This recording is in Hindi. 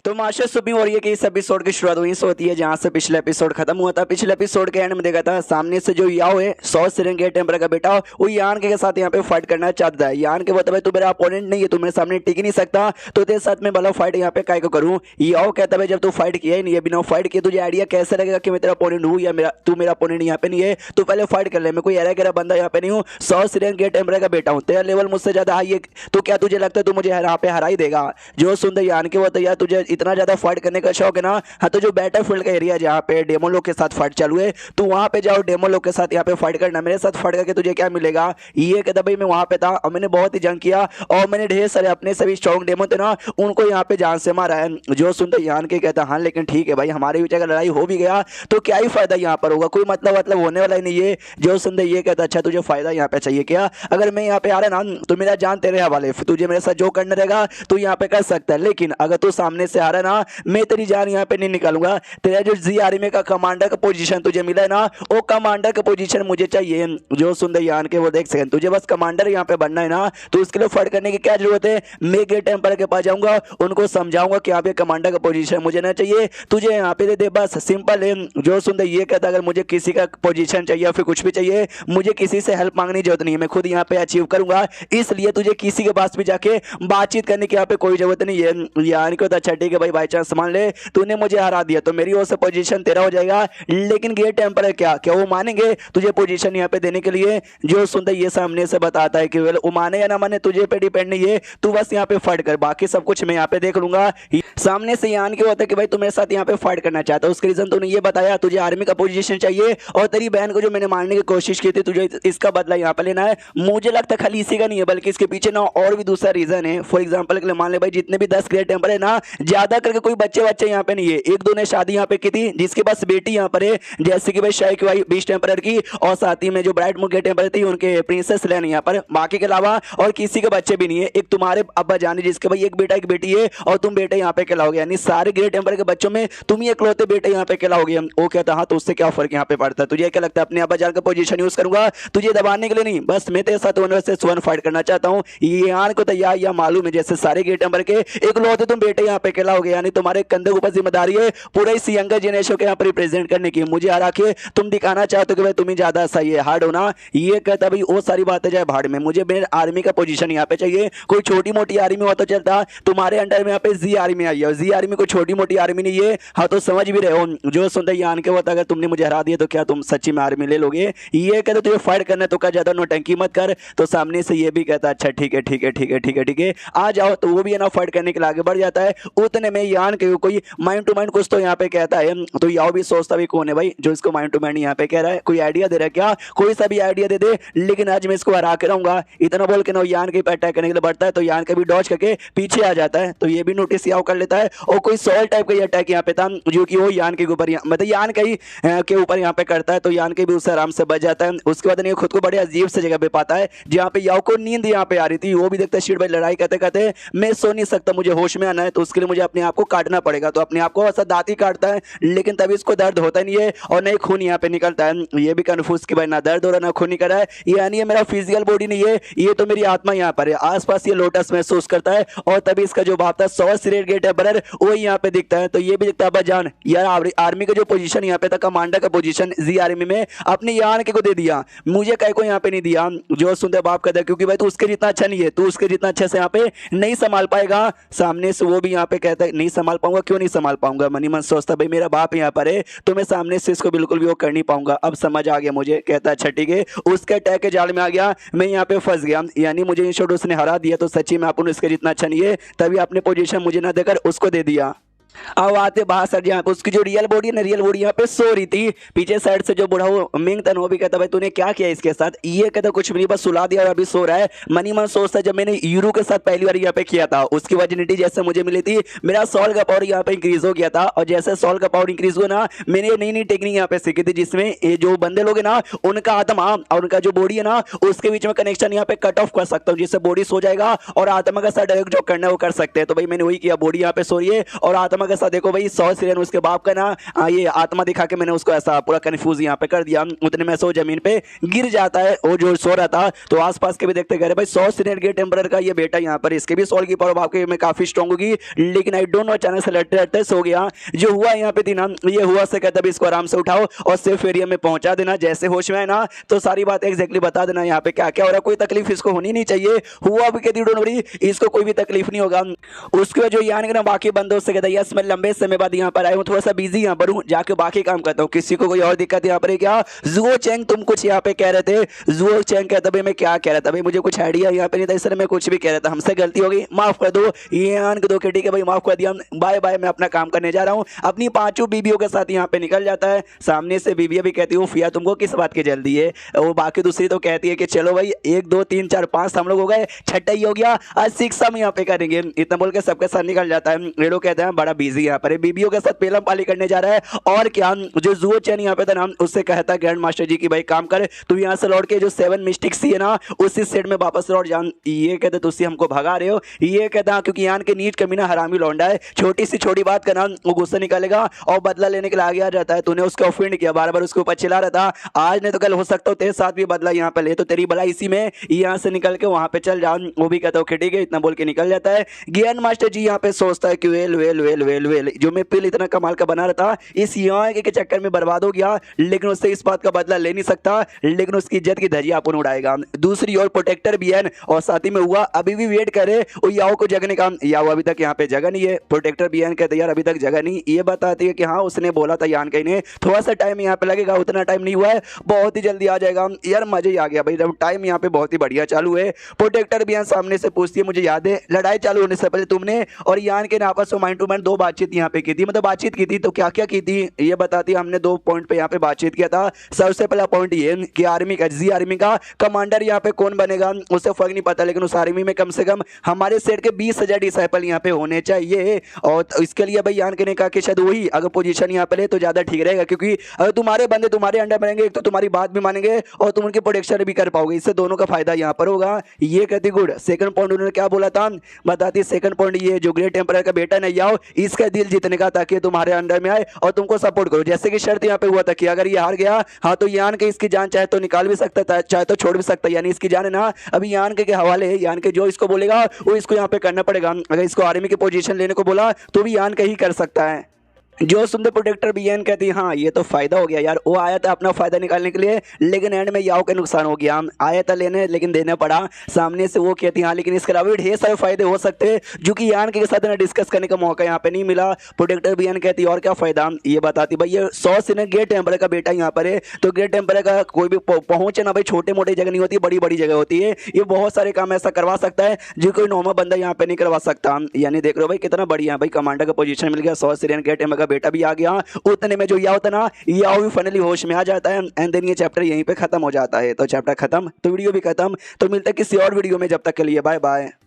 तो मास्टर सुप्रीम हो रही है कि इस एपिसोड की शुरुआत वहीं से होती है जहां से पिछले एपिसोड खत्म हुआ था। पिछले एपिसोड के एंड में देखा था सामने से जो याओ है सौ सिरेंगेट टेम्पर का बेटा वो यान के साथ यहाँ पे फाइट करना चाहता है। यान के बताए तू मेरा अपोनेंट नहीं है, तू मेरे सामने टिक ही नहीं सकता, तो तेरे साथ में भला फाइट यहाँ पे काय को करूँ। याओ कहता है जब तू फाइट किया ही नहीं है, बिना फाइट किए तुझे आइडिया कैसे लगेगा कि मैं तेरा अपोनेंट हूँ या तू मेरा अपोनेंट यहाँ पे नहीं है। तू पहले फाइट कर ले, मैं कोई एरा बंदा यहाँ पे नहीं हूँ, 100 सिरेंगेट टेम्पर का बेटा हूँ, तेरा लेवल मुझसे ज्यादा हाई है। तो क्या तुझे लगता है तू मुझे यहाँ पे हरा ही देगा? जो सुंदर यान के वो यार तुझे इतना ज्यादा फाइट करने का शौक है ना, हाँ तो जो बैटलफील्ड का एरिया जहाँ पे डेमो लोग के साथ फाइट चालू है तू वहां पे जाओ, डेमो लोग के साथ यहाँ पे फाइट करना। मेरे साथ फाइट करके तुझे क्या मिलेगा? ये कहता भाई मैं वहां पे था और मैंने बहुत ही जंग किया और मैंने ढेर सारे अपने सभी स्ट्रॉन्ग डेमो थे ना उनको यहाँ पे जान से मारा है। जो सुनते यान के कहता हाँ लेकिन ठीक है भाई, हमारे बीच अगर लड़ाई हो भी गया तो क्या ही फायदा यहाँ पर होगा, कोई मतलब होने वाला ही नहीं है। जो सुनते ये कहता अच्छा तुझे फायदा यहाँ पे चाहिए क्या? अगर मैं यहाँ पे आ रहा ना तो मेरा जान तेरे हवाले, तुझे मेरे साथ जो करना रहेगा तू यहाँ पे कर सकता है, लेकिन अगर तू सामने से आ रहा ना मैं तेरी जान यहाँ पे नहीं निकालूंगा। तेरा जो जी आर्मी का कमांडर का पोजीशन तुझे मिला है ना वो कमांडर का पोजीशन मुझे चाहिए। जो सुंदर यान के वो देख सकें, तुझे बस कमांडर यहाँ पे बनना है ना, तो उसके लिए फाइट करने की क्या जरूरत है? मैं गेट टेम्पर के पास जाऊंगा, उनको समझाऊंगा कि यहाँ पे कमांडर का पोजीशन मुझे ना चाहिए, तुझे यहाँ पे दे दे, बस सिंपल है। जो सुंदर ये कहता अगर मुझे किसी का पोजीशन चाहिए फिर कुछ भी चाहिए मुझे किसी से हेल्प मांगने की जरूरत नहीं है, मैं खुद यहाँ पे अचीव करूंगा, इसलिए तुझे किसी के पास भी जाके बातचीत करने की यहाँ पे कोई जरूरत नहीं है। यान को तो अच्छा ठीक है भाई, बाई चांस मान ले तूने मुझे हरा दिया तो मेरी ओर से पोजीशन तेरा हो जाएगा, लेकिन गेट टेम्पर क्या क्या वो मानेंगे तुझे पोजीशन यहाँ पे देने के लिए? जो सुंदर ये सामने से बताता है कि वो माने या ना माने तुझे पे डिपेंड नहीं है, तू बस यहाँ पे फाइट कर, बाकी सब कुछ मैं यहाँ पे देख लूंगा। सामने से यान के होता है कि भाई तू मेरे साथ यहाँ पे फाइट करना चाहता है, उसके रीजन तूने ये बताया तुझे आर्मी का पोजीशन चाहिए और तेरी बहन को जो मैंने मारने की कोशिश की थी तुझे इसका बदला यहाँ पे लेना है। मुझे लगता है खाली इसी का नहीं है बल्कि इसके पीछे ना और भी दूसरा रीजन है। फॉर एग्जाम्पल के लिए मान ले भाई जितने भी 10 गेट टेम्पर है ना ज्यादा करके कोई बच्चे यहाँ पे नहीं है, एक दो ने शादी यहाँ पे की थी जिसके पास बेटी यहाँ पर है, जैसे कि भाई शायद की भाई 20 टेम्पर की और साथ ही में जो ब्राइट मुर्गे टेम्पर थी उनके प्रिंसेस लेन यहाँ पर, बाकी के अलावा और किसी के बच्चे भी नहीं है। एक तुम्हारे अब्बा जाने जिसके भाई एक बेटा एक बेटी है और तुम बेटे यहाँ पे कहलाओगे, यानी सारे ग्रेट टेम्पर के बच्चों में तुम ही इकलौते बेटे यहाँ पे कहलाओगे। वो कहता हाँ तो उससे क्या फर्क यहाँ पे पड़ता है? तुझे क्या लगता है अपने अब्बा जान का पोजीशन यूज करूंगा तुझे दबाने के लिए? नहीं, बस मैं तेरे साथ 1 फाइट करना चाहता हूँ। यान को तैयार या मालूम है जैसे सारे ग्रेट टेम्पर के इकलौते तुम बेटे यहाँ पे कहलाओगे, यानी तुम्हारे कंधे के ऊपर जिम्मेदारी है पूरा इस यंगर जनरेशन के यहाँ पर रिप्रेजेंट करने की। मुझे हरा के तुम दिखाना चाहते हो कि भाई तुम ही ज्यादा सही है, हार्ड होना। ये कहता भाई वो सारी बातें जाए भाड़ में, मुझे मेरे आर्मी का पोजीशन यहाँ पे चाहिए। कोई छोटी मोटी आर्मी हो तो चलता, तुम्हारे अंडर में यहाँ पे जी आर्मी आई है, जी आर्मी कोई छोटी मोटी आर्मी नहीं है, हाँ तो समझ भी रहे हो। जो सुनते यान के होता अगर तुमने मुझे हरा दिया तो क्या तुम सच्ची में आर्मी ले लोगे? ये कहते तुझे फाइट करना तो क्या ज्यादा नौटंकी मत कर। तो सामने से ये भी कहता अच्छा ठीक है ठीक है ठीक है ठीक है ठीक है आ जाओ, तो वो भी है ना फाइट करने के लिए आगे बढ़ जाता है। उतने में यान के कोई माइंड टू माइंड कुछ तो यहाँ पे कहता है, तो याओ भी सोचता भी कौन है भाई जो इसको माइंड टू माइंड यहाँ पे कह रहा है, कोई आइडिया दे रहा है क्या? कोई सा भी आइडिया दे दे, लेकिन आज मैं इसको हरा के रहूंगा। इतना बोल के ना यान के अटैक करने के लिए बढ़ता है, तो यान के भी डॉज करके पीछे आ जाता है। तो ये भी नोटिस याओ कर लेता है और कोई सॉल टाइप का अटैक यहाँ पे था जो कि वो यान के ऊपर मतलब यान का ही के ऊपर यहाँ पे करता है, तो यान के भी उससे आराम से बच जाता है। उसके बाद खुद को बड़े अजीब से जगह पे पाता है जहाँ पे याओ को नींद यहाँ पे आ रही थी। वो भी देखता है शीट भाई लड़ाई करते करते मैं सो नहीं सकता, मुझे होश में आना है, तो उसके लिए मुझे अपने आप को काटना पड़ेगा। तो अपने आप को ऐसा दांत ही काटता है, लेकिन तभी इसको दर्द होता नहीं है और नहीं खून यहाँ पे निकलता है। ये भी कंफ्यूज कि भाई ना दर्द हो रहा ना खून निकल रहा है, यानी ये मेरा फिजिकल बॉडी नहीं है, ये तो मेरी आत्मा यहाँ पर है। आसपास ये लोटस महसूस करता है और तभी इसका जो बाप था 100 सिरेट गेट टेम्पर वो यहाँ पे दिखता है। तो ये भी दिखता है जान यार आर्मी का जो पोजीशन यहाँ पे था कमांडर का पोजीशन जी आर्मी में अपने यान के को दे दिया, मुझे कहीं को यहाँ पे नहीं दिया। जो सुनते बाप कहता है क्योंकि भाई तू उसके जितना अच्छा नहीं है, तू उसके जितना अच्छे से यहाँ पे नहीं संभाल पाएगा। सामने से वो भी यहाँ पे कहता है नहीं संभाल पाऊंगा, क्यों नहीं संभाल पाऊंगा? मनी मन सोचता भाई मेरा बाप यहाँ पर है तो मैं सामने से इसको बिल्कुल भी वो कर नहीं पाऊंगा। अब समझ आ गया मुझे, कहता अच्छा ठीक है, उसके अटैक के जाल में आ गया, मैं यहाँ पे फंस गया, यानी मुझे इन शॉट उसने हरा दिया तो सच्ची में अपन उसके जितना अच्छा नहीं है, तभी अपने पोजीशन मुझे ना देकर उसको दे दिया। अब आते बाहर सर यहाँ पे उसकी जो रियल बॉडी है ना, रियल बॉडी यहाँ पे सो रही थी। पीछे साइड से जो बूढ़ा वो मिंग तन वो भी कहता भाई तूने क्या किया इसके साथ? ये कहता कुछ भी नहीं, बस सुला दिया और अभी सो रहा है। मनी मन सोचता जब मैंने यूरो के साथ पहली बार यहाँ पे किया था उसकी वर्जिनिटी जैसे मुझे मिली थी, मेरा सॉल का पावर यहाँ पे इंक्रीज हो गया था, और जैसे सॉल का पावर इंक्रीज हुआ ना मैंने नई नई टेक्निक यहाँ पे सीखी थी जिसमें ये जो बंदे लोग है ना उनका आत्मा और उनका जो बॉडी है ना उसके बीच में कनेक्शन यहाँ पे कट ऑफ कर सकता हूँ, जिससे बॉडी सो जाएगा और आत्मा का साथ डायरेक्ट जो करना है वो कर सकते हैं। तो भाई मैंने वही किया, बॉडी यहाँ पे सो रही है और आत्मा शर्मा के साथ देखो भाई सौ सिरेन उसके बाप का ना ये आत्मा दिखा के मैंने उसको ऐसा पूरा कंफ्यूज यहाँ पे कर दिया। उतने में सो जमीन पे गिर जाता है, वो जो सो रहा था। तो आसपास के भी देखते गए भाई सौ सिरेन गेट एम्परर का ये बेटा यहाँ पर, इसके भी सोल की पावर बाप के में काफी स्ट्रॉन्ग होगी, लेकिन आई डोंट नो अचानक से लड़ते लड़ते सो गया। जो हुआ यहाँ पे थी ना, ये हुआ से कहता इसको आराम से उठाओ और सेफ एरिया में पहुंचा देना। जैसे होश में है ना तो सारी बात एग्जैक्टली बता देना यहाँ पे क्या क्या हो रहा है। कोई तकलीफ इसको होनी नहीं चाहिए। हुआ भी कहती डोंट वरी, इसको कोई भी तकलीफ नहीं होगा। उसके बाद जो यानी ना बाकी बंदों से कहता यस मैं लंबे समय बाद यहाँ पर आया हूँ, थोड़ा सा बिजी यहाँ पर हूँ, जाके बाकी काम करता हूँ। किसी को कोई और दिक्कत यहाँ पर है क्या? जुओ चेंग तुम कुछ यहाँ पे कह रहे थे। जुओ चेंग कहता भाई मैं क्या कह रहा था भाई, मुझे कुछ आइडिया यहाँ पे नहीं था, इसलिए मैं कुछ भी कह रहा था, हमसे गलती हो गई, माफ कर दो। यान के दो के ठीक है भाई माफ कर दिया, बाय बाय, मैं अपना काम करने जा रहा हूँ। अपनी पांचों बीबियों के साथ यहाँ पे निकल जाता है। सामने से बीबियां भी कहती हूँ फिया तुमको किस बात की जल्दी है? वो बाकी दूसरी तो कहती है कि चलो भाई 1 2 3 4 5 हम लोग हो गए, छठा ही हो गया, आज 6 हम यहाँ पे करेंगे। इतना बोल के सबके साथ निकल जाता है। रेडो कहते हैं बड़ा बिजी यहाँ पर, बीबियों के साथ पेलम पाली करने जा रहा है। और क्या जो जुओ चैन यहाँ पे था ना, उससे कहता है ग्रैंड मास्टर जी की भाई काम कर, तू यहाँ से लौट के जो 7 मिस्टिक्स है ना उसी सेट में वापस लौट जान। ये कहते तुझसे हमको भगा रहे हो? ये कहता क्योंकि यहाँ के नीच कमीना हरामी लौंडा है, छोटी सी छोटी बात का ना वो गुस्सा निकालेगा और बदला लेने के लिए आगे आ जाता है। तूने उसको ऑफेंड किया, बार बार उसके ऊपर चिल्ला रहा था, आज नहीं तो कल हो सकता हो तेरे साथ भी बदला यहाँ पे ले, तो तेरी भलाई इसी में, यहाँ से निकल के वहां पे चल जा। वो भी कहता हूँ ठीक है, इतना बोल के निकल जाता है। ग्रैंड मास्टर जी यहाँ पे सोचता है कि well well well well well जो मैं पिल इतना कमाल का बना रहा था इस यहाँ के चक्कर में बर्बाद हो गया, लेकिन उससे इस बात का बदला ले नहीं सकता, लेकिन उसकी इज्जत की धज्जियां अपन उड़ाएगा। दूसरी ओर प्रोटेक्टर भी है और साथ ही में हुआ अभी भी वेट करे और याओ को जगने का, याओ अभी तक यहाँ पे जगह नहीं है। प्रोटेक्टर भी कहते यार अभी तक जगह नहीं, ये बताती है कि हाँ उसने बोला था यान कहीं ने थोड़ा सा टाइम यहाँ पे लगेगा, उतना टाइम नहीं हुआ है, बहुत ही जल्दी आ जाएगा। यार मजे ही आ गया भाई, जब टाइम यहाँ पे बहुत ही बढ़िया चालू है। प्रोटेक्टर भी सामने से पूछती है मुझे याद है लड़ाई चालू होने से पहले तुमने और यान के आपस में माइंड टू माइंड 2 बातचीत यहाँ पे की थी, मतलब बातचीत की थी, तो क्या क्या की थी ये बताती है। हमने 2 पॉइंट पे यहाँ पे बातचीत किया था। सबसे पहला पॉइंट ये कि आर्मी का जी आर्मी का कमांडर यहाँ पे कौन बनेगा उसे फर्क नहीं पता, लेकिन उस आर्मी में कम से कम हमारे सेट के 20,000 डिसाइपल यहाँ पे होने चाहिए। और इसके लिए भाई यान के ने कहा कि शायद वही अगर पोजीशन यहाँ पे ले तो ज्यादा ठीक रहेगा, क्योंकि अगर तुम्हारे बंदे तुम्हारे अंडर में रहेंगे एक तो तुम्हारी बात भी मानेंगे और तुम उनकी प्रोटेक्शन भी कर पाओगे, इससे दोनों का फायदा यहाँ पर होगा। ये कहती गुड। सेकंड पॉइंट उन्होंने क्या बोला था बताती, सेकंड पॉइंट ये जो ग्रेट एम्परर का बेटा नहीं आओ इसका दिल जीतने का, ताकि तुम्हारे अंडर में आए और तुमको सपोर्ट करो। जैसे कि शर्त यहाँ पे हुआ था कि अगर ये हार गया हाँ तो यान के इसकी जान चाहे तो निकाल भी सकता था, चाहे तो छोड़ भी सकता, यानी इसकी जान है ना अभी यान के हवाले है। यान के जो इसको बोलेगा वो इसको यहाँ पे करना पड़ेगा। अगर इसको आर्मी की पोजीशन लेने को बोला तो भी यान के ही कर सकता है। जो सुनते प्रोटेक्टर बीएन कहती हाँ ये तो फायदा हो गया यार, वो आया था अपना फायदा निकालने के लिए, लेकिन एंड में याओ का नुकसान हो गया। आया था लेने लेकिन देना पड़ा सामने से। वो कहती हाँ लेकिन इसके अलावा भी ढेर सारे फायदे हो सकते हैं जो कि यान के साथ ना डिस्कस करने का मौका यहाँ पे नहीं मिला। प्रोटेक्टर बीएन कहती और क्या फायदा, ये बताती भाई ये 100 से ग्रेट एम्परर का बेटा यहाँ पर है, तो ग्रेट एम्परर का कोई भी पहुंचे ना भाई छोटे मोटे जगह नहीं होती, बड़ी बड़ी जगह होती है। ये बहुत सारे काम ऐसा करवा सकता है जो कोई नॉर्मल बंदा यहाँ पे नहीं करवा सकता। यानी देख रहे हो भाई कितना बढ़िया भाई कमांडर का पोजीशन मिल गया, 100 सीरियन ग्रेट एम्परर का बेटा भी आ गया। उतने में जो याओ था ना याओ भी फाइनली होश में आ जाता है एंड देन ये चैप्टर यहीं पे खत्म हो जाता है। तो चैप्टर खत्म तो वीडियो भी खत्म। तो मिलता है किसी और वीडियो में, जब तक के लिए बाय बाय।